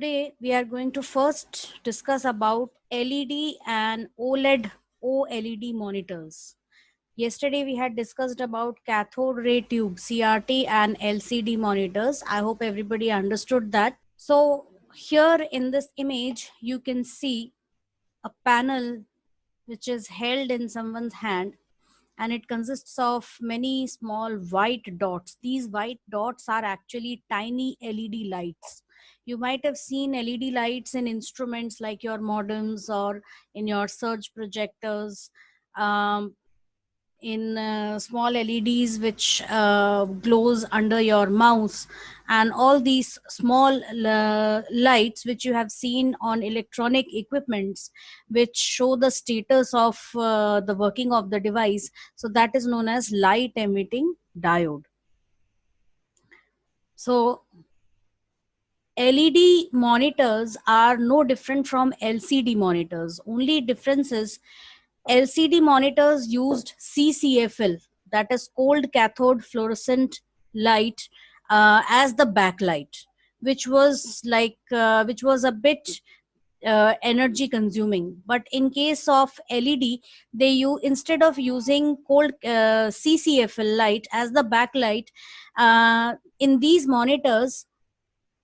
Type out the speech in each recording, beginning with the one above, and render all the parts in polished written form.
Today we are going to first discuss about LED and OLED monitors. Yesterday we had discussed about cathode ray tube CRT and LCD monitors. I hope everybody understood that. So here in this image you can see a panel which is held in someone's hand, and it consists of many small white dots. These white dots are actually tiny LED lights. You might have seen LED lights in instruments like your modems or in your surge projectors, um, in small LEDs which glows under your mouse, and all these small lights which you have seen on electronic equipments which show the status of the working of the device. So that is known as light emitting diode. So LED monitors are no different from LCD monitors. Only difference is LCD monitors used CCFL, that is cold cathode fluorescent light, as the backlight, which was a bit energy consuming. But in case of LED, instead of using cold CCFL light as the backlight, in these monitors,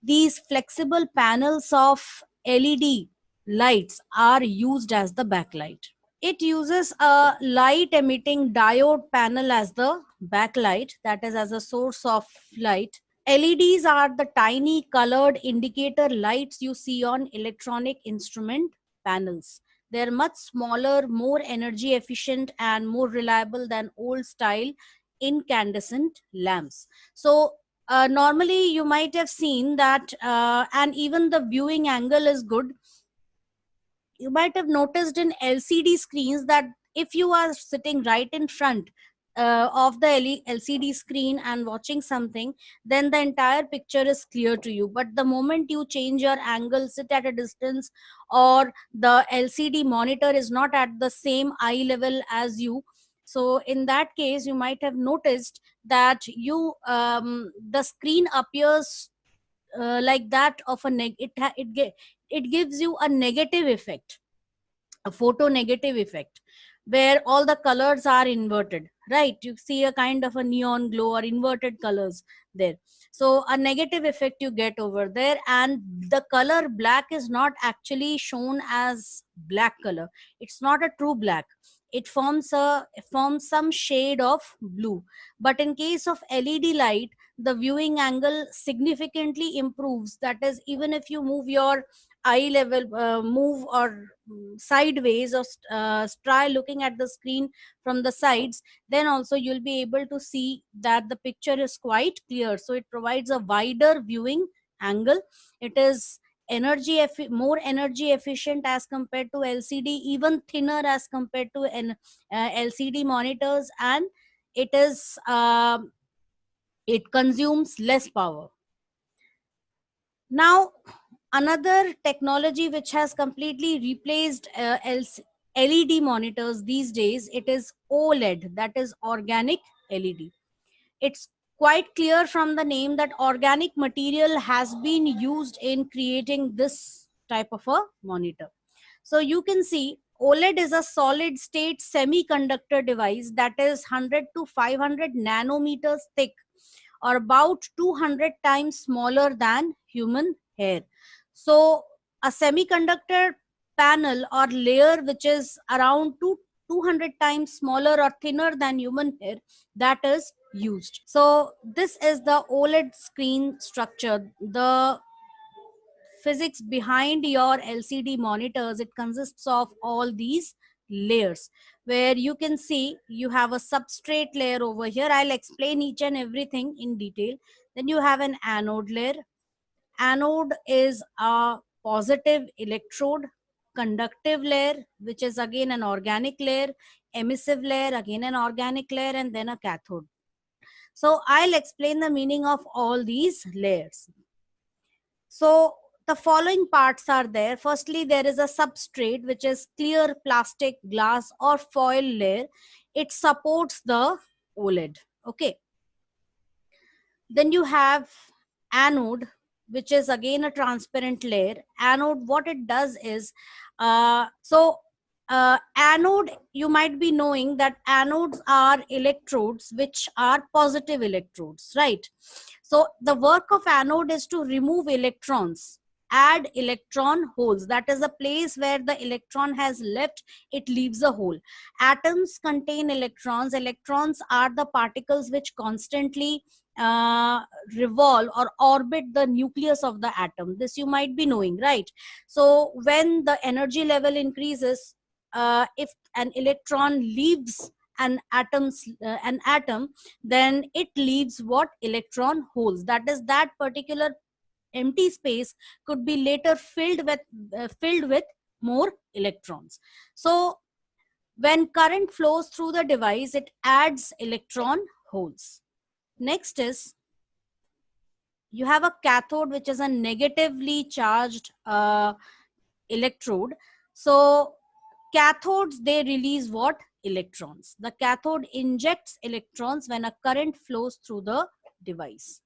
these flexible panels of LED lights are used as the backlight. It uses a light emitting diode panel as the backlight, that is, as a source of light. LEDs are the tiny colored indicator lights you see on electronic instrument panels. They're much smaller, more energy efficient, and more reliable than old style incandescent lamps. So, normally you might have seen that, and even the viewing angle is good. You might have noticed in LCD screens that if you are sitting right in front of the LCD screen and watching something, then the entire picture is clear to you. But the moment you change your angle, sit at a distance, or the LCD monitor is not at the same eye level as you, so in that case you might have noticed that the screen appears like that of a it gives you a negative effect, a photo negative effect, where all the colors are inverted, right? You see a kind of a neon glow or inverted colors there. So a negative effect you get over there, and the color black is not actually shown as black color. It's not a true black. It forms some shade of blue. But in case of LED light, the viewing angle significantly improves. That is, even if you move your eye level, move or sideways, or try looking at the screen from the sides, then also you'll be able to see that the picture is quite clear. So it provides a wider viewing angle. It is more energy efficient as compared to LCD, even thinner as compared to LCD monitors, and it is it consumes less power. Now, another technology which has completely replaced LED monitors these days, it is OLED, that is organic LED. It's quite clear from the name that organic material has been used in creating this type of a monitor. So you can see OLED is a solid state semiconductor device that is 100 to 500 nanometers thick, or about 200 times smaller than human hair. So a semiconductor panel or layer which is around 200 times smaller or thinner than human hair, that is used. So this is the OLED screen structure. The physics behind your LCD monitors, it consists of all these layers, where you can see you have a substrate layer over here. I'll explain each and everything in detail. Then you have an anode layer. Anode is a positive electrode. Conductive layer, which is again an organic layer. Emissive layer, again an organic layer, and then a cathode. So I'll explain the meaning of all these layers. So the following parts are there. Firstly, there is a substrate which is clear plastic, glass, or foil layer. It supports the OLED. Okay. Then you have anode. which is again a transparent layer. Anode, what it does is, anode, you might be knowing that anodes are electrodes which are positive electrodes, right? So the work of anode is to remove electrons, add electron holes. That is a place where the electron has left, it leaves a hole. Atoms contain electrons. Electrons are the particles which constantly uh, revolve or orbit the nucleus of the atom. This you might be knowing, right? So when the energy level increases, if an electron leaves an atom, then it leaves what? Electron holes. That is, that particular empty space could be later filled with more electrons. So when current flows through the device, it adds electron holes. Next is, you have a cathode, which is a negatively charged electrode. So cathodes, they release what? Electrons. The cathode injects electrons when a current flows through the device.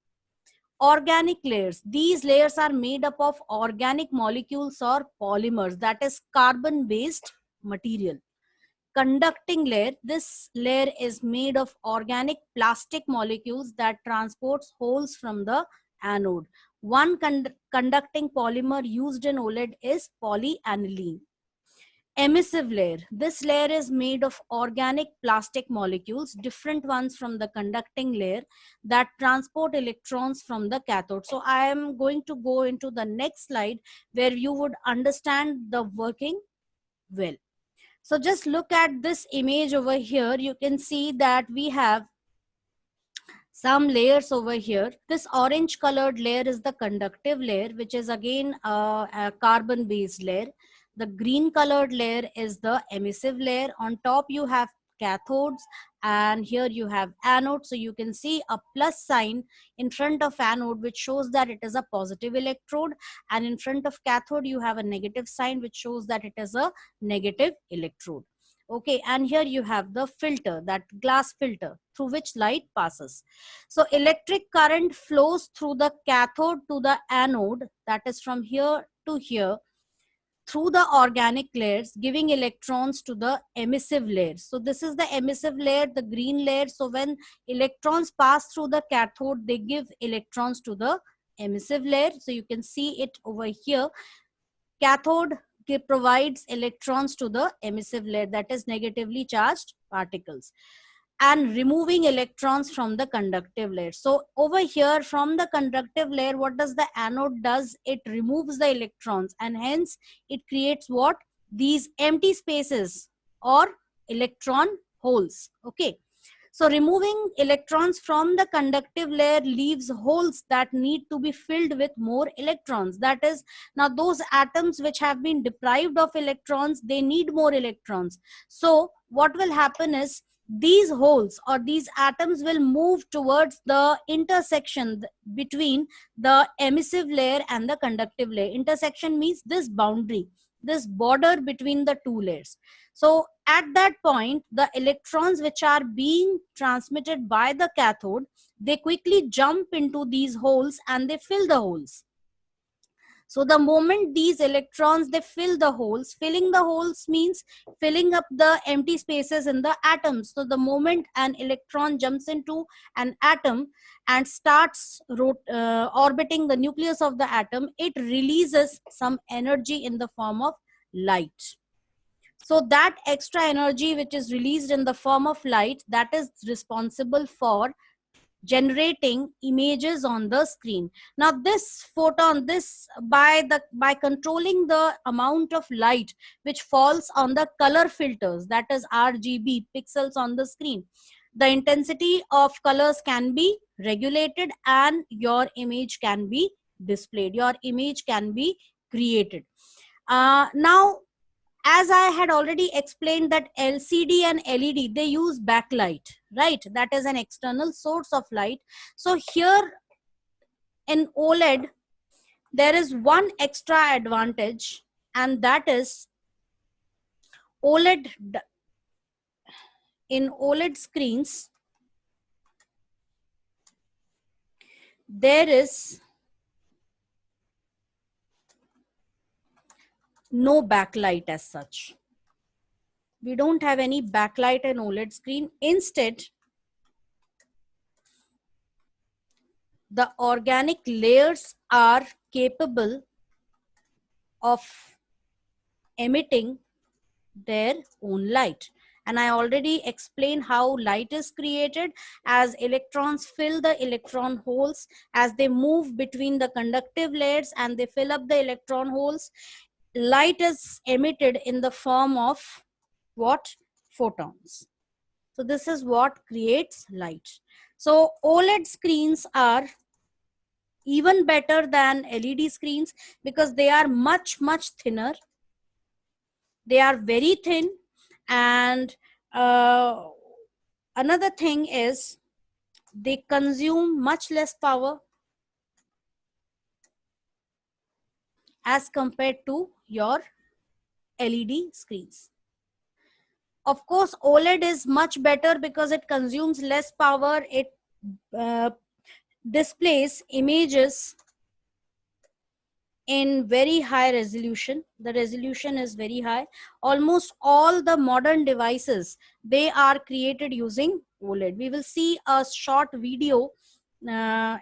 Organic layers, these layers are made up of organic molecules or polymers, that is carbon based material. Conducting layer, this layer is made of organic plastic molecules that transports holes from the anode. One conducting polymer used in OLED is polyaniline. Emissive layer, this layer is made of organic plastic molecules, different ones from the conducting layer, that transport electrons from the cathode. So I am going to go into the next slide where you would understand the working well. So just look at this image over here. You can see that we have some layers over here. This orange colored layer is the conductive layer, which is again a carbon based layer. The green colored layer is the emissive layer. On top you have cathodes, and here you have anode. So you can see a plus sign in front of anode, which shows that it is a positive electrode, and in front of cathode you have a negative sign, which shows that it is a negative electrode. Okay, and here you have the filter, that glass filter through which light passes. So electric current flows through the cathode to the anode, that is from here to here, through the organic layers, giving electrons to the emissive layer. So this is the emissive layer, the green layer. So when electrons pass through the cathode, they give electrons to the emissive layer. So you can see it over here. Cathode provides electrons to the emissive layer, that is negatively charged particles, and removing electrons from the conductive layer. So over here from the conductive layer, what does the anode does? It removes the electrons, and hence it creates what? These empty spaces or electron holes. Okay. So removing electrons from the conductive layer leaves holes that need to be filled with more electrons. That is, now those atoms which have been deprived of electrons, they need more electrons. So what will happen is, these holes or these atoms will move towards the intersection between the emissive layer and the conductive layer. Intersection means this boundary, this border between the two layers. So at that point, the electrons which are being transmitted by the cathode, they quickly jump into these holes and they fill the holes. So the moment these electrons, they fill the holes, filling the holes means filling up the empty spaces in the atoms. So the moment an electron jumps into an atom and starts orbiting the nucleus of the atom, it releases some energy in the form of light. So that extra energy which is released in the form of light, that is responsible for generating images on the screen. Now this photon, this by controlling the amount of light which falls on the color filters, that is RGB pixels on the screen, the intensity of colors can be regulated and your image can be displayed, your image can be created. Now, as I had already explained, that LCD and LED, they use backlight, right? That is an external source of light. So here in OLED, there is one extra advantage, and that is OLED, in OLED screens, there is no backlight as such. We don't have any backlight in OLED screen. Instead, the organic layers are capable of emitting their own light. And I already explained how light is created as electrons fill the electron holes as they move between the conductive layers and they fill up the electron holes. Light is emitted in the form of what? Photons. So this is what creates light. So OLED screens are even better than LED screens because they are much thinner. They are very thin. And uh, another thing is they consume much less power as compared to your LED screens. Of course, OLED is much better because it consumes less power. It uh, displays images in very high resolution. The resolution is very high. Almost all the modern devices, they are created using OLED. We will see a short video uh,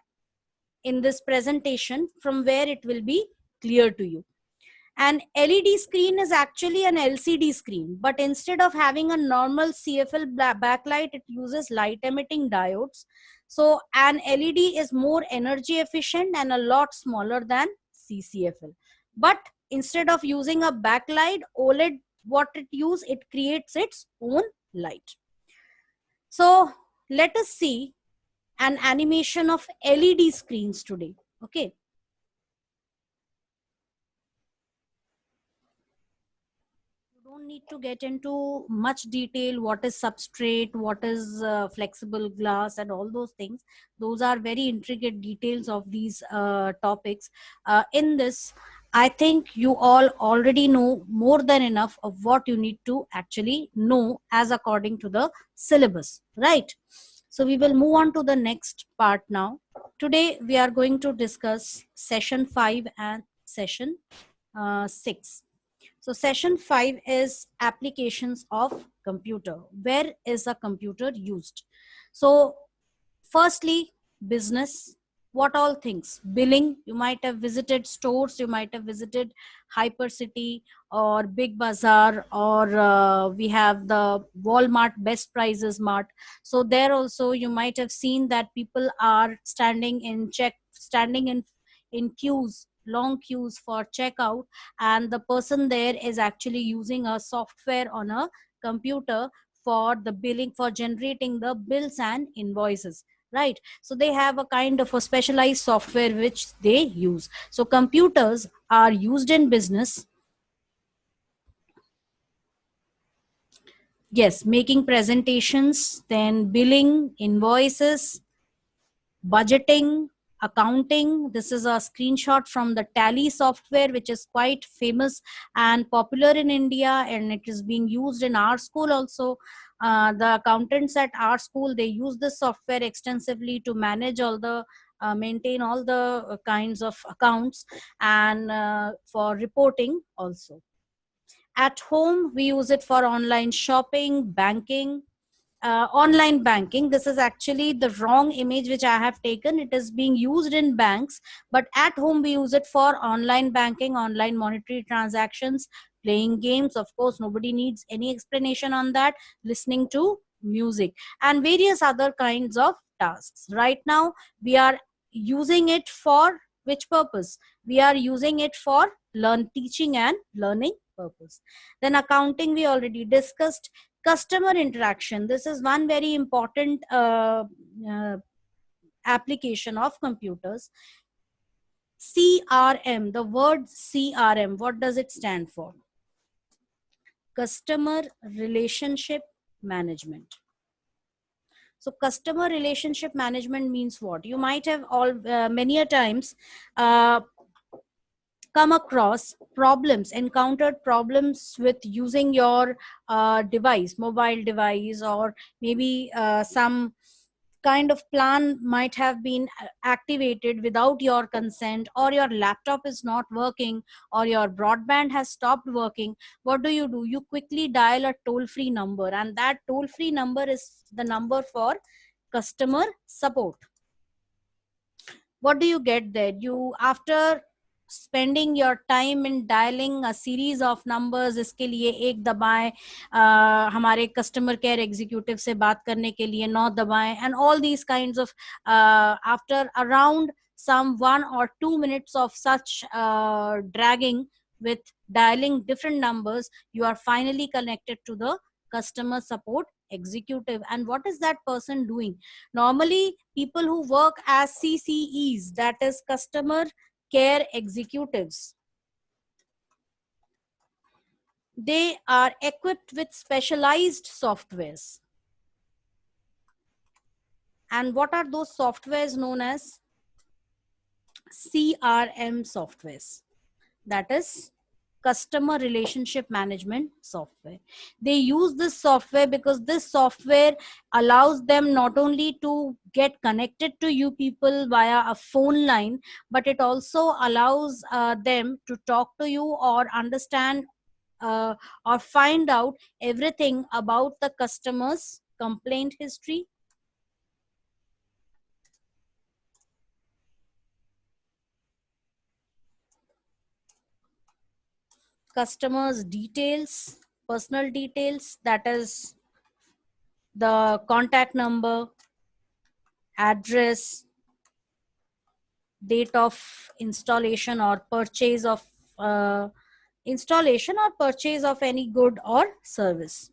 in this presentation from where it will be clear to you. An LED screen is actually an LCD screen, but instead of having a normal CFL backlight, it uses light emitting diodes. So an LED is more energy efficient and a lot smaller than CCFL. But instead of using a backlight, OLED, what it creates its own light. So let us see an animation of LED screens today. Okay. Don't need to get into much detail what is substrate, what is flexible glass, and all those things. Those are very intricate details of these topics. In this, I think you all already know more than enough of what you need to actually know as according to the syllabus, right? So we will move on to the next part now. Today we are going to discuss session 5 and session 6. So session 5 is applications of computer. Where is a computer used? So firstly, business. What all things? Billing. You might have visited stores. You might have visited Hypercity or Big Bazaar, or we have the Walmart Best Prices Mart. So there also you might have seen that people are standing in queues, long queues for checkout, and the person there is actually using a software on a computer for the billing, for generating the bills and invoices, right? So they have a kind of a specialized software which they use. So computers are used in business. Yes, making presentations, then billing, invoices, budgeting, accounting. This is a screenshot from the Tally software, which is quite famous and popular in India, and it is being used in our school also. The accountants at our school, they use this software extensively to manage all the maintain all the kinds of accounts, and for reporting also. At home, we use it for online shopping, banking, online banking. This is actually the wrong image which I have taken. It is being used in banks, but at home we use it for online banking, online monetary transactions, playing games. Of course, nobody needs any explanation on that. Listening to music and various other kinds of tasks. Right now, we are using it for which purpose? We are using it for teaching and learning purpose. Then accounting, we already discussed. Customer interaction, this is one very important uh, application of computers. CRM, the word CRM, what does it stand for? Customer relationship management. So customer relationship management means what? You might have all many a times uh, come across problems, encountered problems with using your device, mobile device, or maybe some kind of plan might have been activated without your consent, or your laptop is not working, or your broadband has stopped working. What do? You quickly dial a toll free number, and that toll free number is the number for customer support. What do you get there? You, after spending your time in dialing a series of numbers, इसके लिए एक दबाएं, हमारे customer care executive से बात करने के लिए 9 दबाएं, and all these kinds of after around some 1 or 2 minutes of such dragging with dialing different numbers, you are finally connected to the customer support executive. And what is that person doing? Normally, people who work as CCEs, that is customer care executives, they are equipped with specialized softwares. And what are those softwares known as? CRM softwares. That is customer relationship management software. They use this software because this software allows them not only to get connected to you people via a phone line, but it also allows them to talk to you or understand or find out everything about the customer's complaint history, customers details, personal details, that is the contact number, address, date of installation or purchase of installation or purchase of any good or service.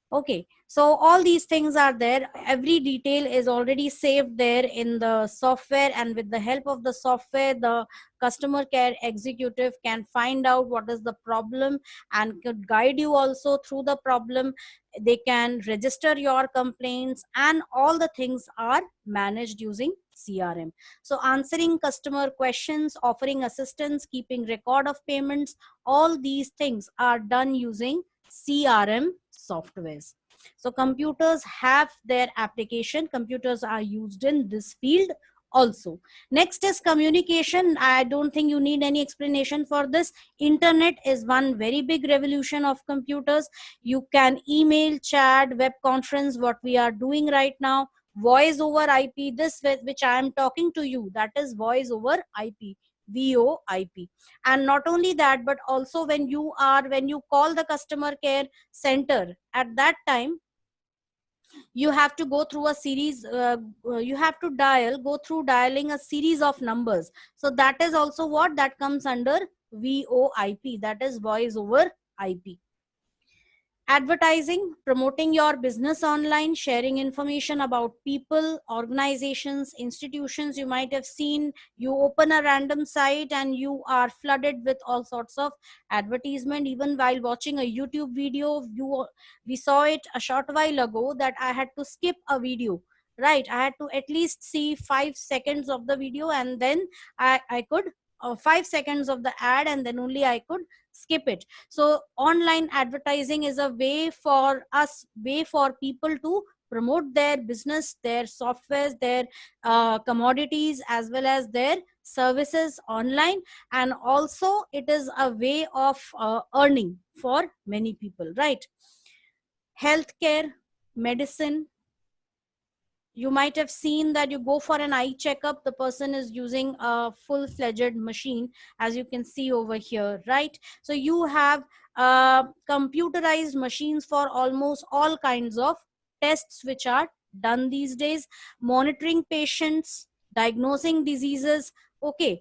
Okay, so all these things are there. Every detail is already saved there in the software, and with the help of the software, the customer care executive can find out what is the problem and could guide you also through the problem. They can register your complaints, and all the things are managed using CRM. So answering customer questions, offering assistance, keeping record of payments, all these things are done using CRM softwares. So computers have their application. Computers are used in this field also. Next is communication. I don't think you need any explanation for this. Internet is one very big revolution of computers. You can email, chat, web conference, what we are doing right now, voice over IP, this which I am talking to you, that is voice over IP, VoIP. And not only that, but also when you call the customer care center, at that time you have to go through a series, you have to go through dialing a series of numbers. So that is also what that comes under VoIP, that is voice over IP. Advertising, promoting your business online, sharing information about people, organizations, institutions. You might have seen, you open a random site and you are flooded with all sorts of advertisement. Even while watching a YouTube video, we saw it a short while ago that I had to skip a video, right? I had to at least see 5 seconds of the video, and then I could 5 seconds of the ad, and then only I could skip it. So online advertising is a way for people to promote their business, their softwares, their commodities, as well as their services online. And also it is a way of earning for many people, right? Healthcare, medicine. You might have seen that you go for an eye checkup, the person is using a full-fledged machine, as you can see over here, right? So you have computerized machines for almost all kinds of tests which are done these days, monitoring patients, diagnosing diseases. Okay,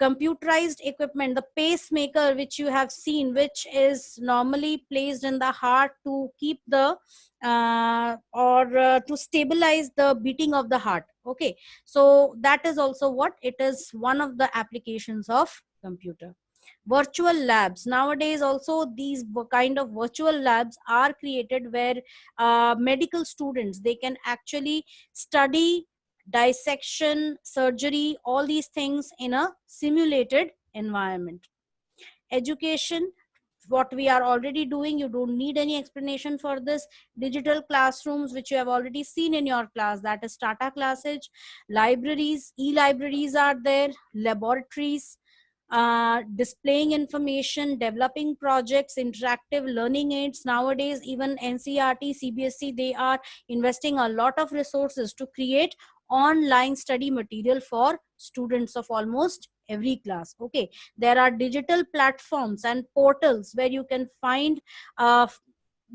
computerized equipment, the pacemaker which you have seen, which is normally placed in the heart to keep the or to stabilize the beating of the heart. Okay, so that is also what it is, one of the applications of computer. Virtual labs, nowadays also these kind of virtual labs are created where medical students, they can actually study dissection, surgery, all these things in a simulated environment. Education, what we are already doing. You don't need any explanation for this. Digital classrooms, which you have already seen in your class, that is Tata Classes. Libraries, e-libraries are there. Laboratories, displaying information, developing projects, interactive learning aids. Nowadays, even NCERT, CBSE, they are investing a lot of resources to create online study material for students of almost every class. Okay, there are digital platforms and portals where you can find uh,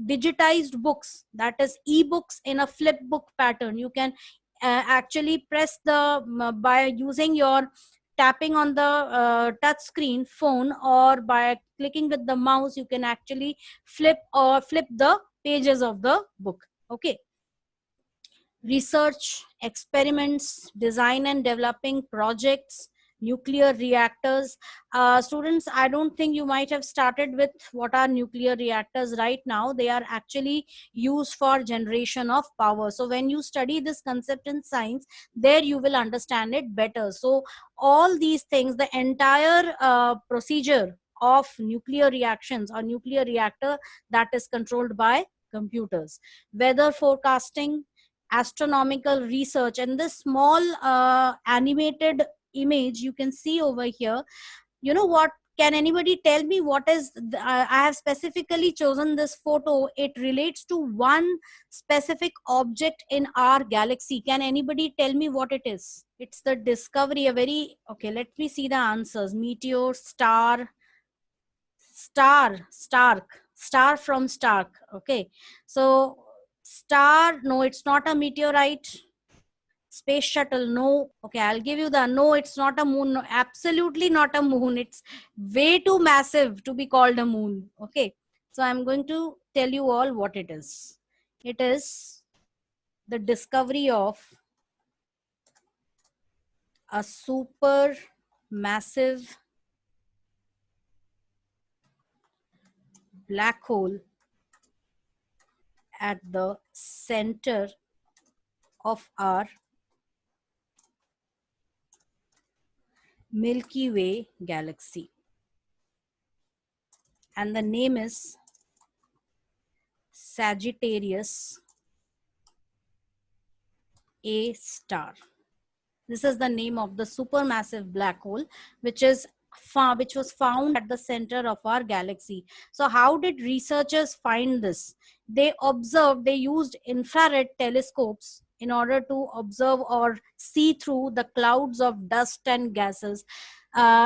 digitized books, that is e-books in a flip book pattern. You can actually press the by using your tapping on the touch screen phone, or by clicking with the mouse, you can actually flip the pages of the book. Okay, research, experiments, design and developing projects, nuclear reactors. Students, I don't think you might have started with what are nuclear reactors right now. They are actually used for generation of power. So when you study this concept in science, there you will understand it better. So all these things, the entire procedure of nuclear reactions or nuclear reactor, that is controlled by computers. Weather forecasting, astronomical research, and this small animated image you can see over here, you know what, can anybody tell me what is I have specifically chosen this photo. It relates to one specific object in our galaxy. Can anybody tell me what it is? It's the discovery, a very, okay, let me see the answers. Meteor, star, star from Stark. Okay, so star, no, it's not a meteorite. Space shuttle, no. Okay, I'll give you the no, it's not a moon. No, absolutely not a moon. It's way too massive to be called a moon. Okay, so I'm going to tell you all what it is. It is the discovery of a super massive black hole at the center of our Milky Way galaxy. And the name is Sagittarius A star. This is the name of the supermassive black hole, which was found at the center of our galaxy. So how did researchers find this? They used infrared telescopes in order to observe or see through the clouds of dust and gases,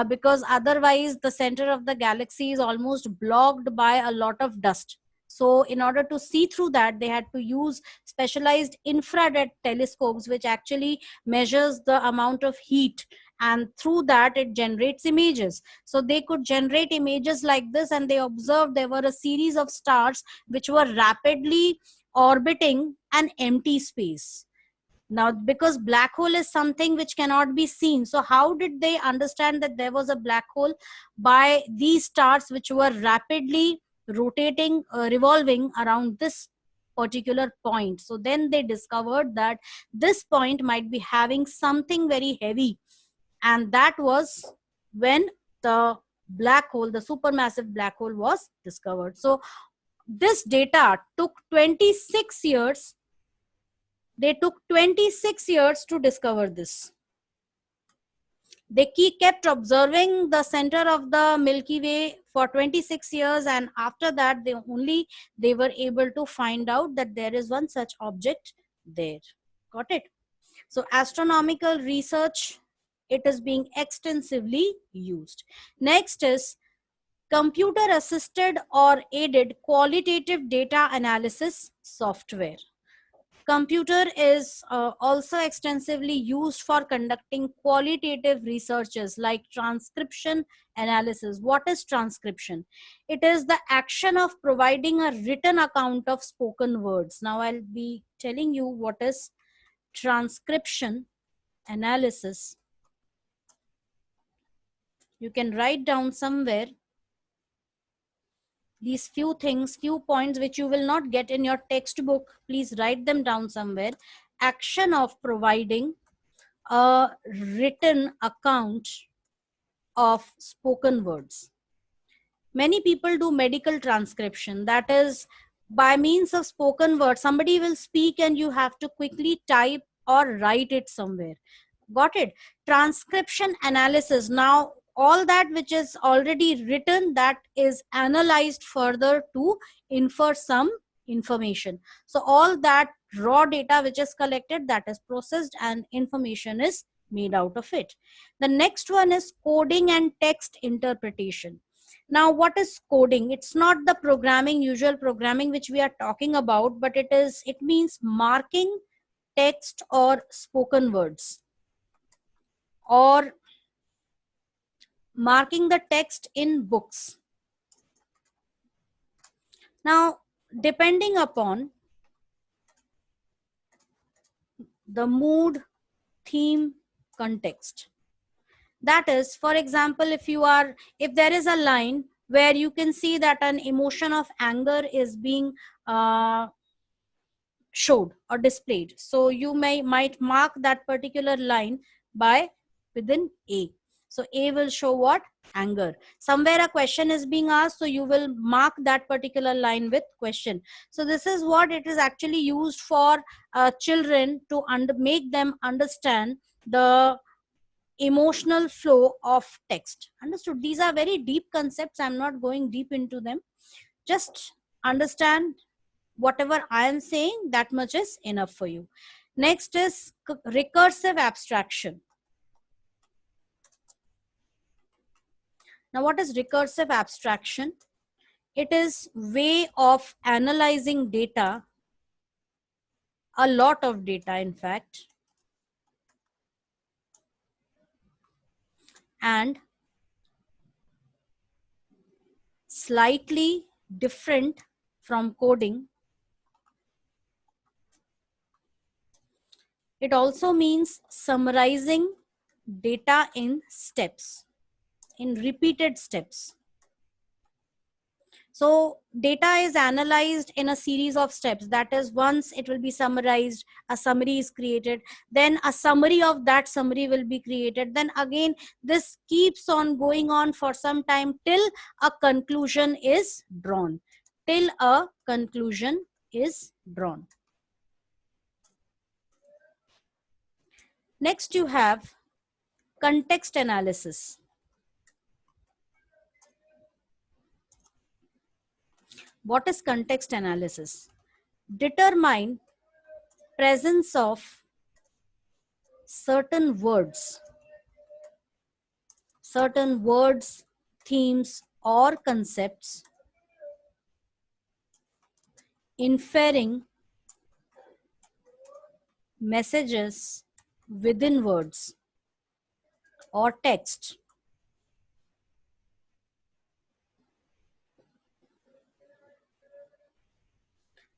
because otherwise the center of the galaxy is almost blocked by a lot of dust. So in order to see through that, they had to use specialized infrared telescopes, which actually measures the amount of heat, and through that it generates images. So they could generate images like this, and they observed there were a series of stars which were rapidly orbiting an empty space. Now, because black hole is something which cannot be seen, so how did they understand that there was a black hole? By these stars which were rapidly rotating, revolving around this particular point. So then they discovered that this point might be having something very heavy, and that was when the black hole, the supermassive black hole, was discovered. So this data took 26 years. They took 26 years to discover this. They kept observing the center of the Milky Way for 26 years, and after that they were able to find out that there is one such object there. Got it? So astronomical research, it is being extensively used. Next is computer assisted or aided qualitative data analysis software. Computer is also extensively used for conducting qualitative researches like transcription analysis. What is transcription? It is the action of providing a written account of spoken words. Now I'll be telling you what is transcription analysis. You can write down somewhere these few things, few points which you will not get in your textbook. Please write them down somewhere. Action of providing a written account of spoken words. Many people do medical transcription, that is by means of spoken word. Somebody will speak and you have to quickly type or write it somewhere. Got it? Transcription analysis, now all that which is already written, that is analyzed further to infer some information. So all that raw data which is collected, that is processed and information is made out of it. The next one is coding and text interpretation. Now what is coding? It's not the programming, usual programming which we are talking about, but it means marking text or spoken words, or marking the text in books. Now, depending upon the mood, theme, context. That is, for example, if there is a line where you can see that an emotion of anger is being uh, showed or displayed, so you might mark that particular line by within A. So A will show what? Anger. Somewhere a question is being asked, so you will mark that particular line with question. So this is what it is actually used for children to make them understand the emotional flow of text. Understood? These are very deep concepts. I'm not going deep into them. Just understand whatever I am saying, that much is enough for you. Next is recursive abstraction. Now, what is recursive abstraction? It is way of analyzing data, a lot of data in fact, and slightly different from coding. It also means summarizing data in steps, in repeated steps. So data is analyzed in a series of steps. That is, once it will be summarized, a summary is created, then a summary of that summary will be created, then again this keeps on going on for some time till a conclusion is drawn. Till a conclusion is drawn. Next you have context analysis. What is context analysis? Determine presence of certain words, themes, or concepts, inferring messages within words or text.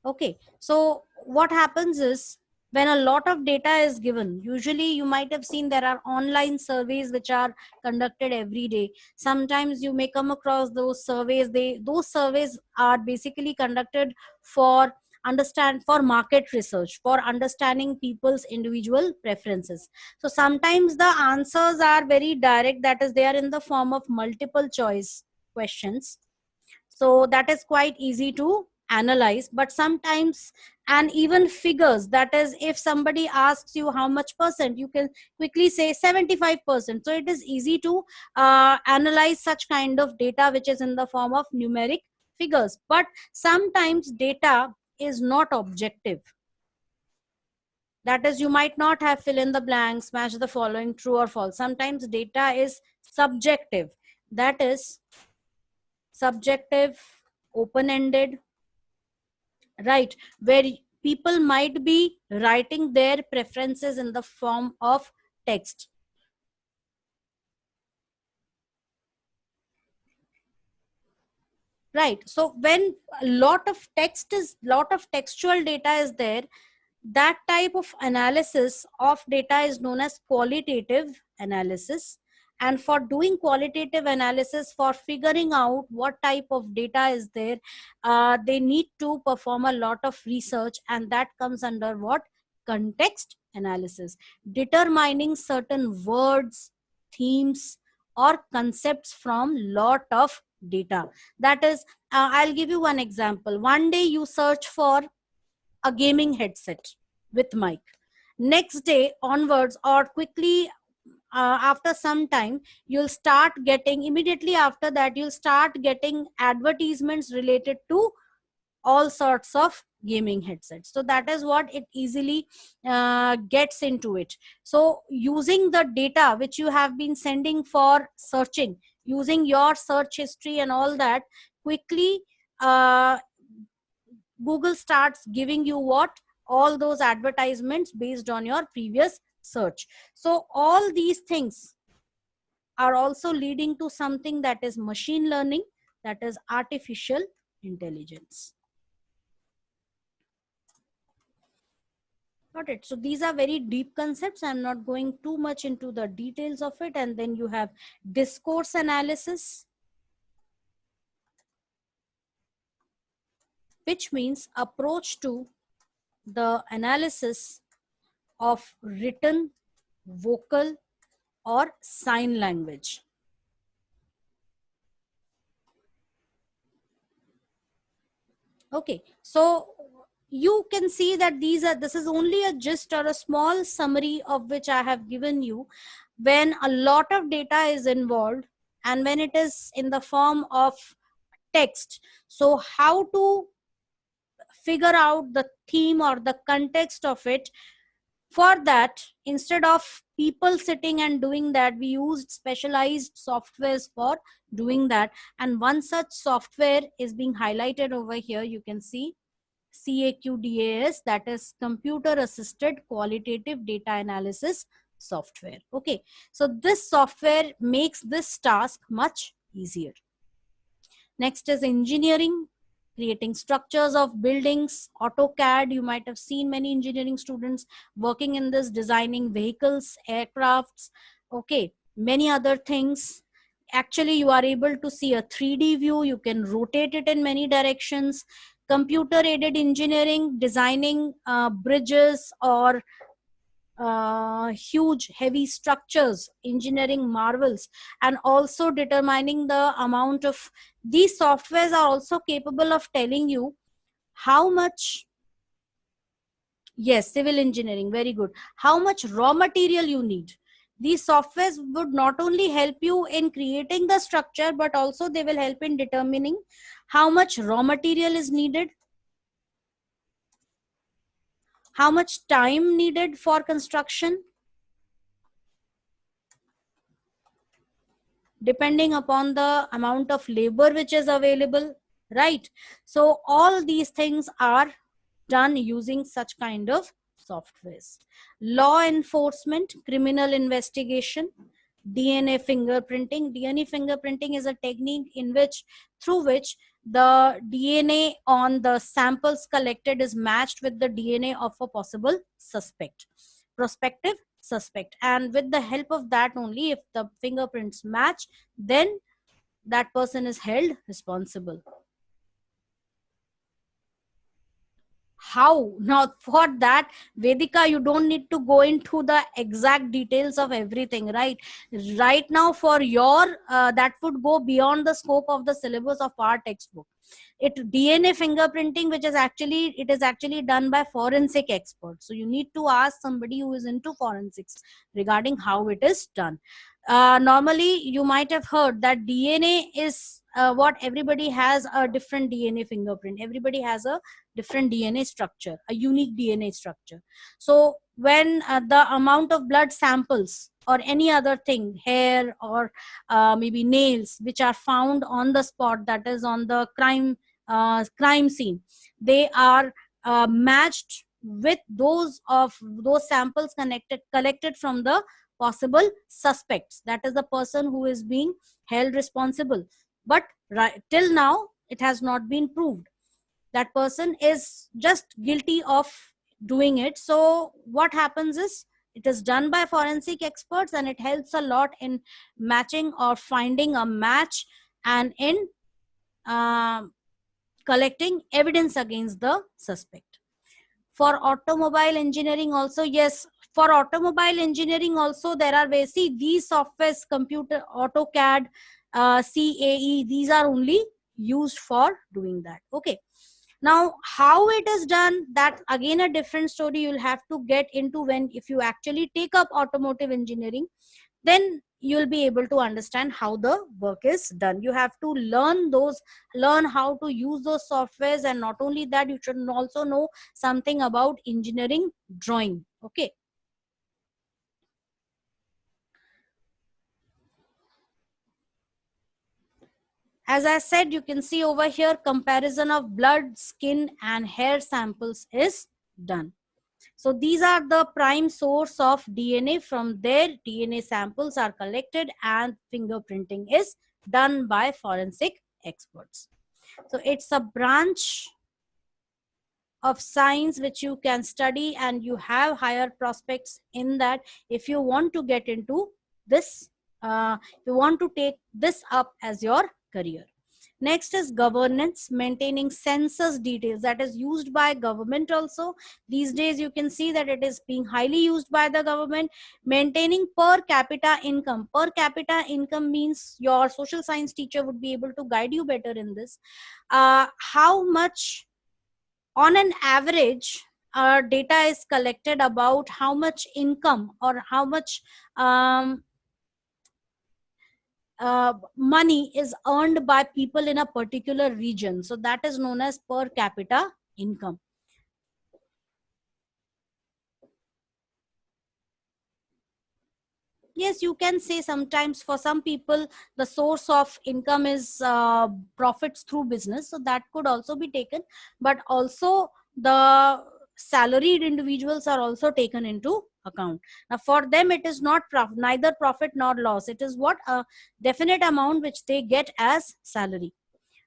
Okay, so what happens is, when a lot of data is given, usually you might have seen there are online surveys which are conducted every day. Sometimes you may come across those surveys. Those surveys are basically conducted for for market research, for understanding people's individual preferences. So sometimes the answers are very direct, that is, they are in the form of multiple choice questions, so that is quite easy to analyze. But sometimes, and even figures, that is, if somebody asks you how much percent, you can quickly say 75%. So it is easy to analyze such kind of data which is in the form of numeric figures. But sometimes data is not objective. That is, you might not have fill in the blanks, match the following, true or false. Sometimes data is subjective. That is subjective, open ended, right, where people might be writing their preferences in the form of text. Right, so when a lot of textual data is there, that type of analysis of data is known as qualitative analysis. And for doing qualitative analysis, for figuring out what type of data is there, they need to perform a lot of research, and that comes under what? Context analysis. Determining certain words, themes, or concepts from lot of data. That is, I'll give you one example. One day you search for a gaming headset with mic. Next day onwards, or quickly after some time, you'll start getting, immediately after that, you'll start getting advertisements related to all sorts of gaming headsets. So that is what it easily gets into it. So using the data which you have been sending for searching, using your search history and all that, quickly uh, Google starts giving you what, all those advertisements based on your previous search. So all these things are also leading to something that is machine learning, that is artificial intelligence. Got it. So these are very deep concepts. I'm not going too much into the details of it. And then you have discourse analysis, which means approach to the analysis of written, vocal, or sign language. Okay, so you can see that this is only a gist or a small summary of which I have given you. When a lot of data is involved and when it is in the form of text, so how to figure out the theme or the context of it? For that, instead of people sitting and doing that, we used specialized softwares for doing that. And one such software is being highlighted over here. You can see CAQDAS, that is computer assisted qualitative data analysis software. Okay, so this software makes this task much easier. Next is engineering, creating structures of buildings. AutoCAD, you might have seen many engineering students working in this, designing vehicles, aircrafts, okay, many other things. Actually, you are able to see a 3D view. You can rotate it in many directions. Computer aided engineering, designing bridges or huge heavy structures, engineering marvels, and also determining the amount of, these softwares are also capable of telling you how much, yes, civil engineering, very good, how much raw material you need. These softwares would not only help you in creating the structure, but also they will help in determining how much raw material is needed, how much time needed for construction, depending upon the amount of labor which is available, right? So all these things are done using such kind of softwares. Law enforcement, criminal investigation, DNA fingerprinting. DNA fingerprinting is a technique in which, through which the DNA on the samples collected is matched with the DNA of a possible suspect, prospective suspect, and with the help of that only, if the fingerprints match, then that person is held responsible. How? Now for that, Vedika, you don't need to go into the exact details of everything, right? Right now, for your that would go beyond the scope of the syllabus of our textbook. It DNA fingerprinting, which is actually, it is actually done by forensic experts, so you need to ask somebody who is into forensics regarding how it is done. Normally you might have heard that DNA is what, everybody has a different DNA fingerprint, everybody has a different DNA structure, a unique DNA structure. So when the amount of blood samples or any other thing, hair or maybe nails, which are found on the spot, that is on the crime scene, they are matched with those samples collected from the possible suspects, that is the person who is being held responsible. But right till now it has not been proved, that person is just guilty of doing it. So what happens is, it is done by forensic experts and it helps a lot in matching or finding a match, and in um collecting evidence against the suspect. For automobile engineering also, yes, For automobile engineering also, there are ways. See, these softwares, computer, AutoCAD, CAE, these are only used for doing that. Okay. Now, how it is done, that again a different story. You'll have to get into when, if you actually take up automotive engineering, then you'll be able to understand how the work is done. You have to learn how to use those softwares, and not only that, you should also know something about engineering drawing. Okay. As I said, you can see over here, comparison of blood, skin and hair samples is done. So these are the prime source of DNA. From there, DNA samples are collected and fingerprinting is done by forensic experts. So it's a branch of science which you can study, and you have higher prospects in that if you want to get into this, you want to take this up as your career. Next is governance, maintaining census details, that is used by government also. These days you can see that it is being highly used by the government. Maintaining per capita income. Per capita income means your social science teacher would be able to guide you better in this. How much on an average data is collected about how much income or how much money is earned by people in a particular region. So that is known as per capita income. Yes, you can say sometimes for some people the source of income is profits through business, so that could also be taken. But also the salaried individuals are also taken into account. Now for them it is not neither profit nor loss. It is what a definite amount which they get as salary.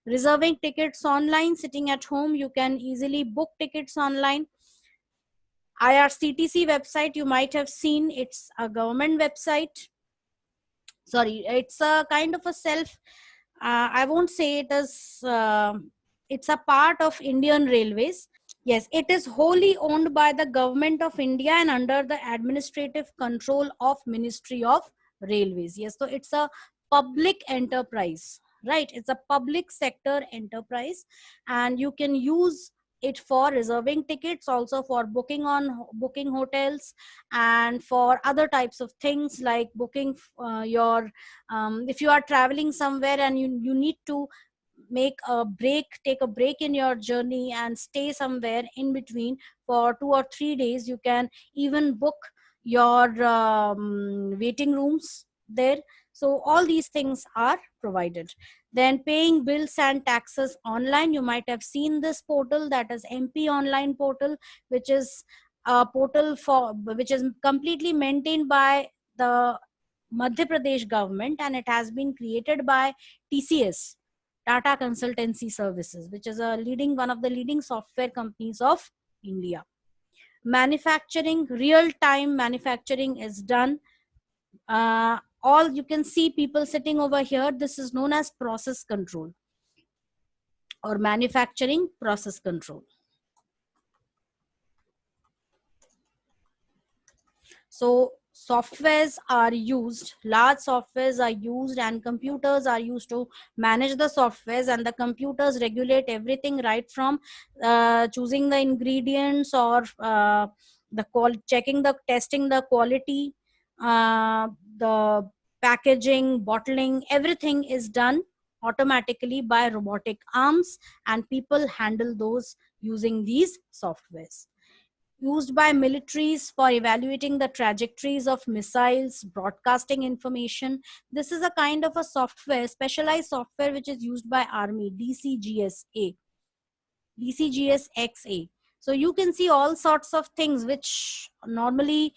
Reserving tickets online, sitting at home, you can easily book tickets online. IRCTC website, you might have seen, it's a government website. Sorry, it's a kind of a self, I won't say it is, it's a part of Indian Railways. Yes, it is wholly owned by the government of India and under the administrative control of Ministry of Railways. Yes, so it's a public enterprise, right? It's a public sector enterprise, and you can use it for reserving tickets, also for booking hotels, and for other types of things like booking your if you are traveling somewhere and you need to take a break in your journey and stay somewhere in between for 2 or 3 days, you can even book your waiting rooms there. So all these things are provided. Then paying bills and taxes online, you might have seen this portal, that is MP Online portal, which is a portal for which is completely maintained by the Madhya Pradesh government, and it has been created by TCS, Tata Consultancy Services, which is a leading one of the leading software companies of India. Manufacturing, real time manufacturing is done. All you can see people sitting over here, this is known as process control or manufacturing process control. So softwares are used, large softwares are used, and computers are used to manage the softwares, and the computers regulate everything right from choosing the ingredients or checking the testing the quality, the packaging, bottling, everything is done automatically by robotic arms, and people handle those using these softwares. Used by militaries for evaluating the trajectories of missiles, broadcasting information. This is a kind of a software, specialized software, which is used by Army, DCGS-XA. So you can see all sorts of things which normally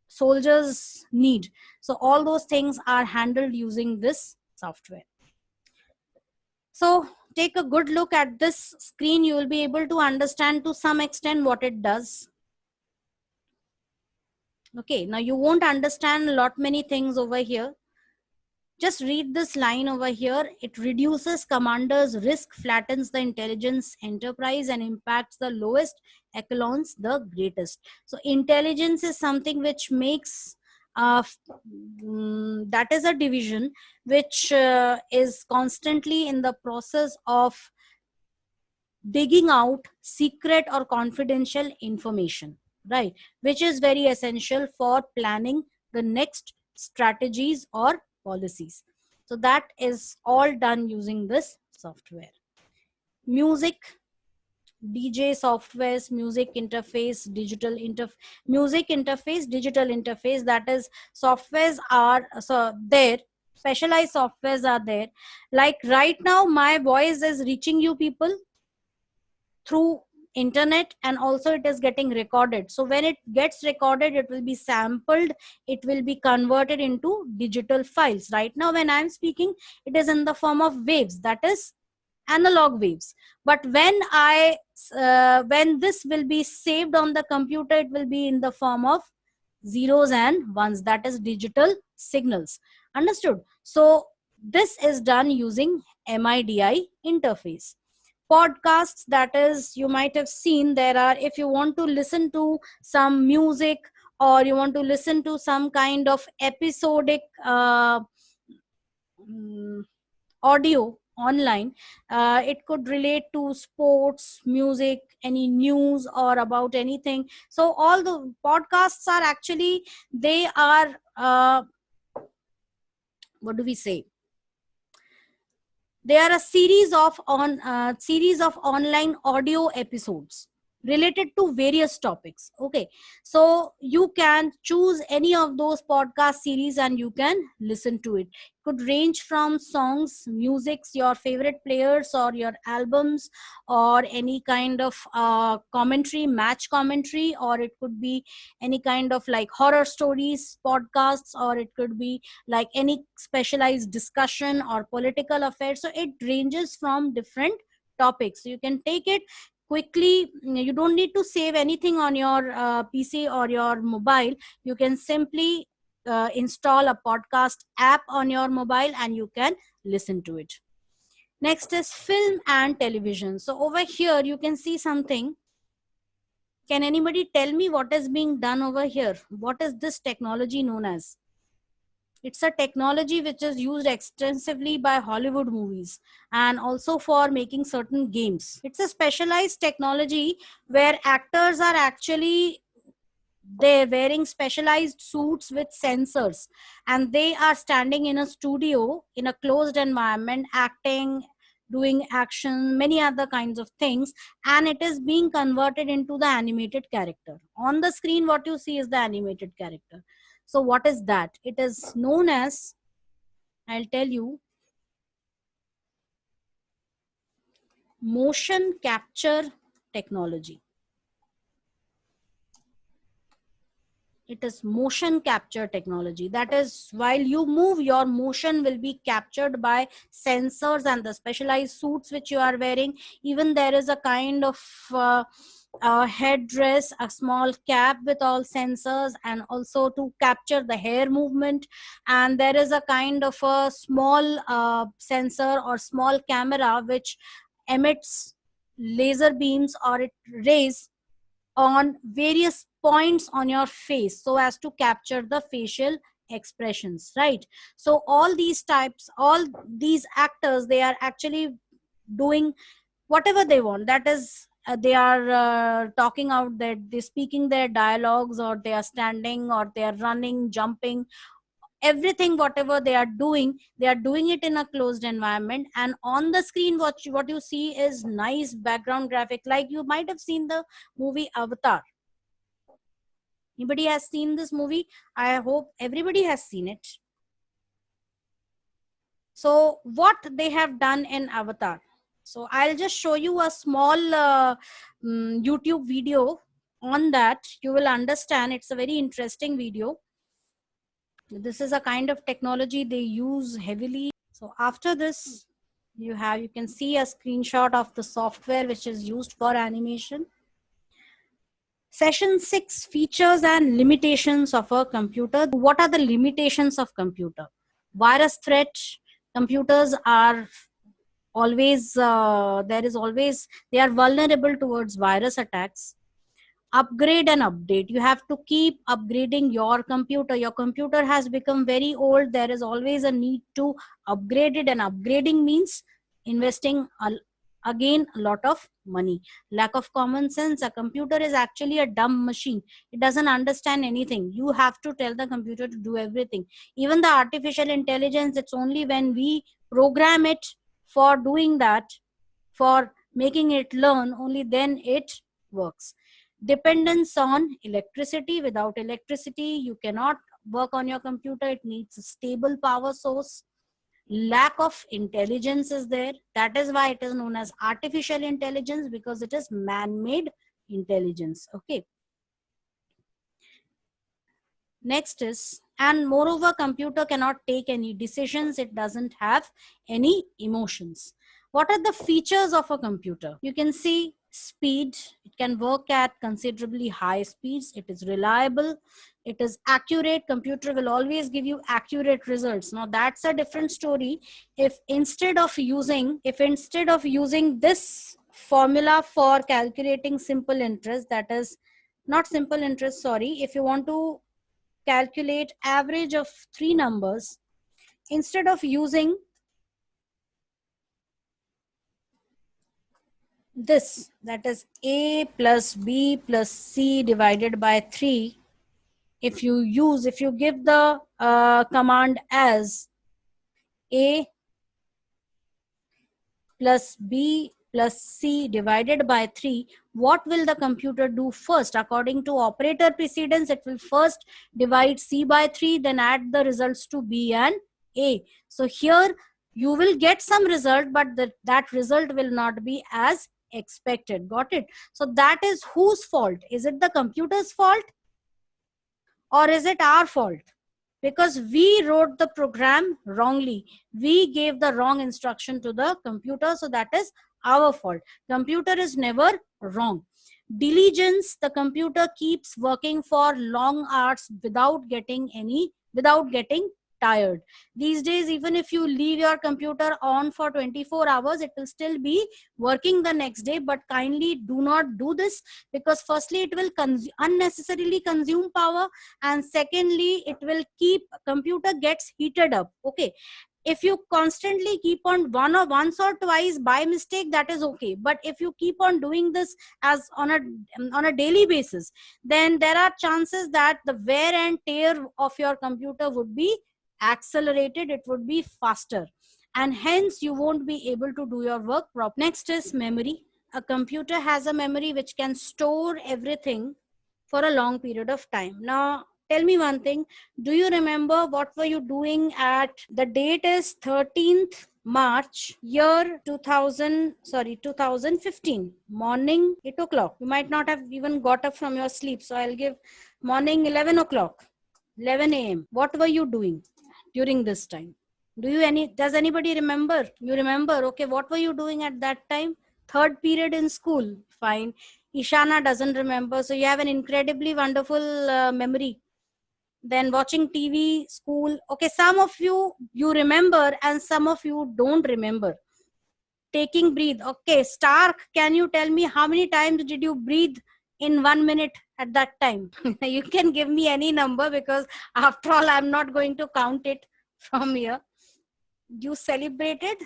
soldiers need. So all those things are handled using this software. So take a good look at this screen. You will be able to understand to some extent what it does. Okay, now you won't understand a lot many things over here. Just read this line over here. It reduces commanders' risk, flattens the intelligence enterprise, and impacts the lowest echelons the greatest. So intelligence is something which makes that is a division which is constantly in the process of digging out secret or confidential information, right, which is very essential for planning the next strategies or policies. So that is all done using this software. Music, DJ softwares, music interface, digital interface, that is softwares are so there, specialized softwares are there. Like right now my voice is reaching you people through internet, and also it is getting recorded. So when it gets recorded, it will be sampled, it will be converted into digital files. Right now when I am speaking, it is in the form of waves, that is analog waves. But when this will be saved on the computer, it will be in the form of zeros and ones, that is digital signals. Understood? So this is done using MIDI interface. Podcasts, that is, you might have seen, there are, if you want to listen to some music, or you want to listen to some kind of episodic mm, audio online, it could relate to sports, music, any news, or about anything. So all the podcasts are actually, they are what do we say, they are a series of online audio episodes related to various topics. Okay, so you can choose any of those podcast series and you can listen to it. Could range from songs, musics, your favorite players or your albums, or any kind of commentary, match commentary, or it could be any kind of like horror stories podcasts, or it could be like any specialized discussion or political affairs. So it ranges from different topics. So you can take it quickly. You don't need to save anything on your PC or your mobile. You can simply install a podcast app on your mobile and you can listen to it. Next is film and television. So over here you can see something. Can anybody tell me what is being done over here? What is this technology known as? It's a technology which is used extensively by Hollywood movies and also for making certain games. It's a specialized technology where actors are actually, they're wearing specialized suits with sensors, and they are standing in a studio in a closed environment, acting, doing action, many other kinds of things, and it is being converted into the animated character. On the screen what you see is the animated character. So what is that? It is known as, I'll tell you, motion capture technology. It is motion capture technology. That is, while you move, your motion will be captured by sensors and the specialized suits which you are wearing. Even there is a kind of a headdress, a small cap with all sensors, and also to capture the hair movement. And there is a kind of a small sensor or small camera which emits laser beams or it rays on various points on your face so as to capture the facial expressions, right? So all these types, all these actors, they are actually doing whatever they want. That is, they are talking out, that they're speaking their dialogues, or they are standing, or they are running, jumping, everything whatever they are doing it in a closed environment. And on the screen what you see is nice background graphic, like you might have seen the movie Avatar. Anybody has seen this movie? I hope everybody has seen it. So what they have done in Avatar, so I'll just show you a small YouTube video. On that you will understand, it's a very interesting video. This is a kind of technology they use heavily. So after this, you can see a screenshot of the software which is used for animation. Session 6, features and limitations of a computer. What are the limitations of computer? Virus threat. Computers are always, they are vulnerable towards virus attacks. upgrade and update. You have to keep upgrading your computer. Your computer has become very old. There is always a need to upgrade it, and upgrading means investing again a lot of money. Lack of common sense. A computer is actually a dumb machine. It doesn't understand anything. You have to tell the computer to do everything. Even the artificial intelligence, it's only when we program it for doing that, for making it learn, only then it works. Dependence on electricity. Without electricity, you cannot work on your computer. It needs a stable power source. Lack of intelligence is there. That is why it is known as artificial intelligence, because it is man-made intelligence. Okay. Next is, and moreover, computer cannot take any decisions. It doesn't have any emotions. What are the features of a computer? You can see speed. It can work at considerably high speeds. It is reliable. It is accurate. Computer will always give you accurate results. Now that's a different story. If instead of using this formula for calculating simple interest, that is not simple interest, sorry, if you want to calculate average of three numbers, instead of using this, that is a plus b plus c divided by 3, if you give the command as a plus b plus c divided by 3, what will the computer do first? According to operator precedence, it will first divide c by 3, then add the results to b and a. So here you will get some result, but that result will not be as expected. Got it? So that is whose fault? Is it the computer's fault, or is it our fault? Because we wrote the program wrongly. We gave the wrong instruction to the computer, so that is our fault. Computer is never wrong. Diligence, the computer keeps working for long hours without getting tired. These days, even if you leave your computer on for 24 hours, it will still be working the next day. But kindly do not do this, because firstly it will unnecessarily consume power, and secondly it will keep computer gets heated up. Okay, if you constantly keep on once or twice by mistake, that is okay, but if you keep on doing this as on a daily basis, then there are chances that the wear and tear of your computer would be accelerated, it would be faster, and hence you won't be able to do your work properly. Next is memory. A computer has a memory which can store everything for a long period of time. Now, tell me one thing. Do you remember what were you doing at the date is 13th March, year 2015, morning 8 o'clock. You might not have even got up from your sleep. So I'll give morning 11 o'clock, 11 a.m. What were you doing during this time? Does anybody remember? You remember? Okay, what were you doing at that time? Third period in school. Fine. Ishana doesn't remember. So you have an incredibly wonderful memory. Then watching TV, school. Okay, some of you remember and some of you don't remember. Taking breathe. Okay, Stark, can you tell me how many times did you breathe in 1 minute at that time? You can give me any number, because after all, I'm not going to count it from here. You celebrated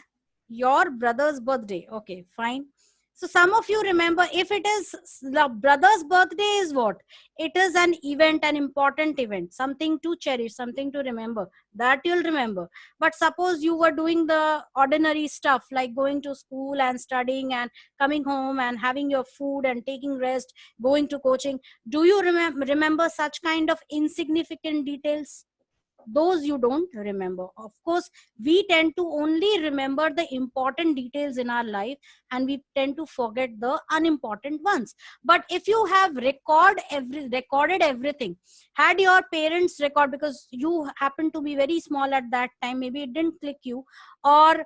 your brother's birthday. Okay, fine. So some of you remember, if it is the brother's birthday, is what? It is an event, an important event, something to cherish, something to remember. That you'll remember. But suppose you were doing the ordinary stuff like going to school and studying and coming home and having your food and taking rest, going to coaching. Do you remember such kind of insignificant details? Those you don't remember. Of course, we tend to only remember the important details in our life, and we tend to forget the unimportant ones. But if you have recorded everything, had your parents record, because you happen to be very small at that time, maybe it didn't click you, or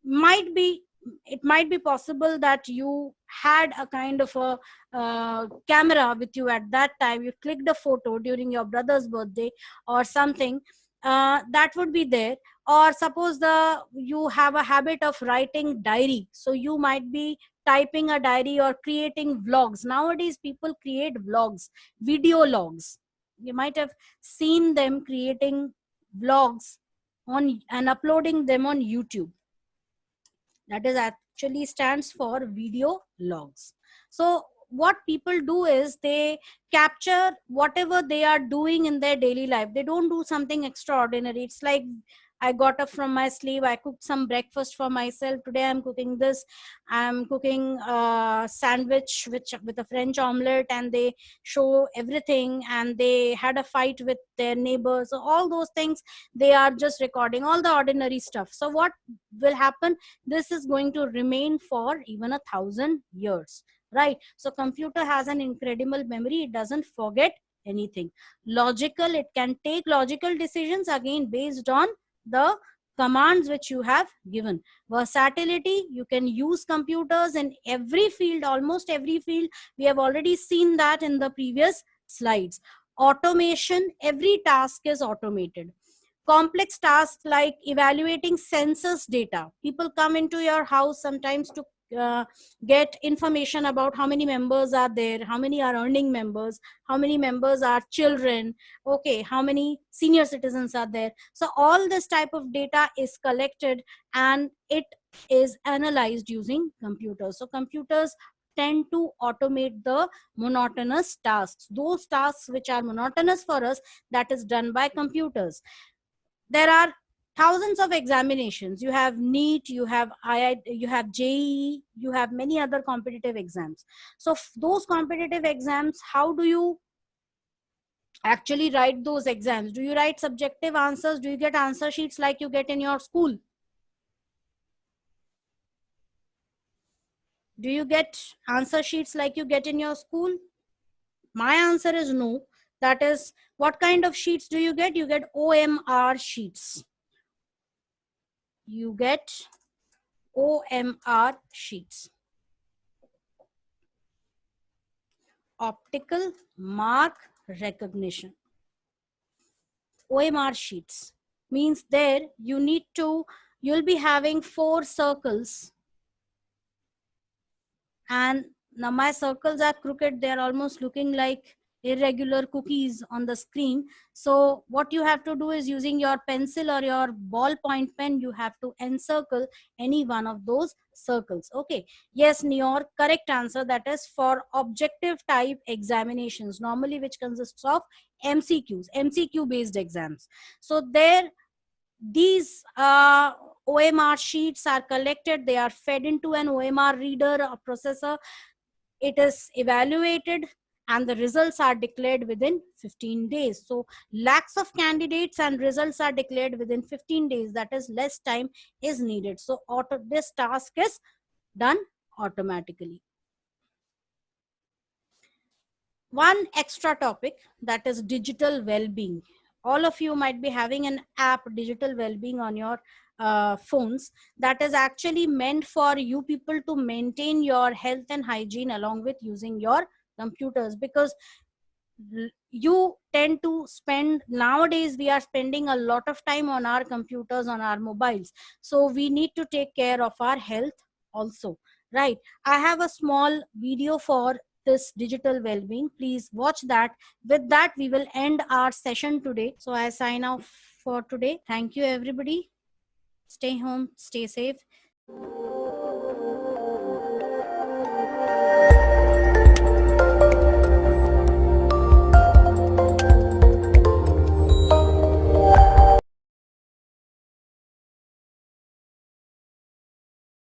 might be it might be possible that you had a kind of a camera with you at that time, you clicked a photo during your brother's birthday or something, that would be there. Or suppose you have a habit of writing diary, so you might be typing a diary or creating vlogs. Nowadays people create vlogs, video logs. You might have seen them creating vlogs on and uploading them on YouTube. That is actually stands for video logs. So what people do is they capture whatever they are doing in their daily life. They don't do something extraordinary. It's like, I got up from my sleep, I cooked some breakfast for myself, today I'm cooking this, I'm cooking a sandwich with a French omelette, and they show everything, and they had a fight with their neighbors. So all those things they are just recording, all the ordinary stuff. So what will happen, this is going to remain for even 1,000 years, right? So computer has an incredible memory, it doesn't forget anything. Logical, it can take logical decisions, again based on the commands which you have given. Versatility, you can use computers in every field, almost every field. We have already seen that in the previous slides. Automation, every task is automated. Complex tasks like evaluating census data. People come into your house sometimes to get information about how many members are there, how many are earning members, how many members are children, okay, how many senior citizens are there. So all this type of data is collected and it is analyzed using computers. So computers tend to automate the monotonous tasks, those tasks which are monotonous for us, that is done by computers. There are thousands of examinations. You have NEET, you have you have JEE, you have many other competitive exams. So those competitive exams, how do you actually write those exams? Do you write subjective answers? Do you get answer sheets like you get in your school? Do you get answer sheets like you get in your school? My answer is no. That is, what kind of sheets do you get? You get OMR sheets. You get OMR sheets. Optical mark recognition. OMR sheets means there you'll be having 4 circles, and now my circles are crooked, they're almost looking like irregular cookies on the screen. So what you have to do is, using your pencil or your ballpoint pen, you have to encircle any one of those circles. Okay, yes, your correct answer, that is for objective type examinations, normally which consists of MCQ based exams. So there, these OMR sheets are collected, they are fed into an OMR reader, a processor. It is evaluated and the results are declared within 15 days. So lakhs of candidates and results are declared within 15 days. That is, less time is needed. So this task is done automatically. One extra topic, that is digital well-being. All of you might be having an app, digital well-being, on your phones, that is actually meant for you people to maintain your health and hygiene along with using your computers. Because you tend to spend, nowadays we are spending a lot of time on our computers, on our mobiles, so we need to take care of our health also, right? I have a small video for this digital well-being, please watch that. With that, we will end our session today. So I sign off for today. Thank you everybody. Stay home, stay safe.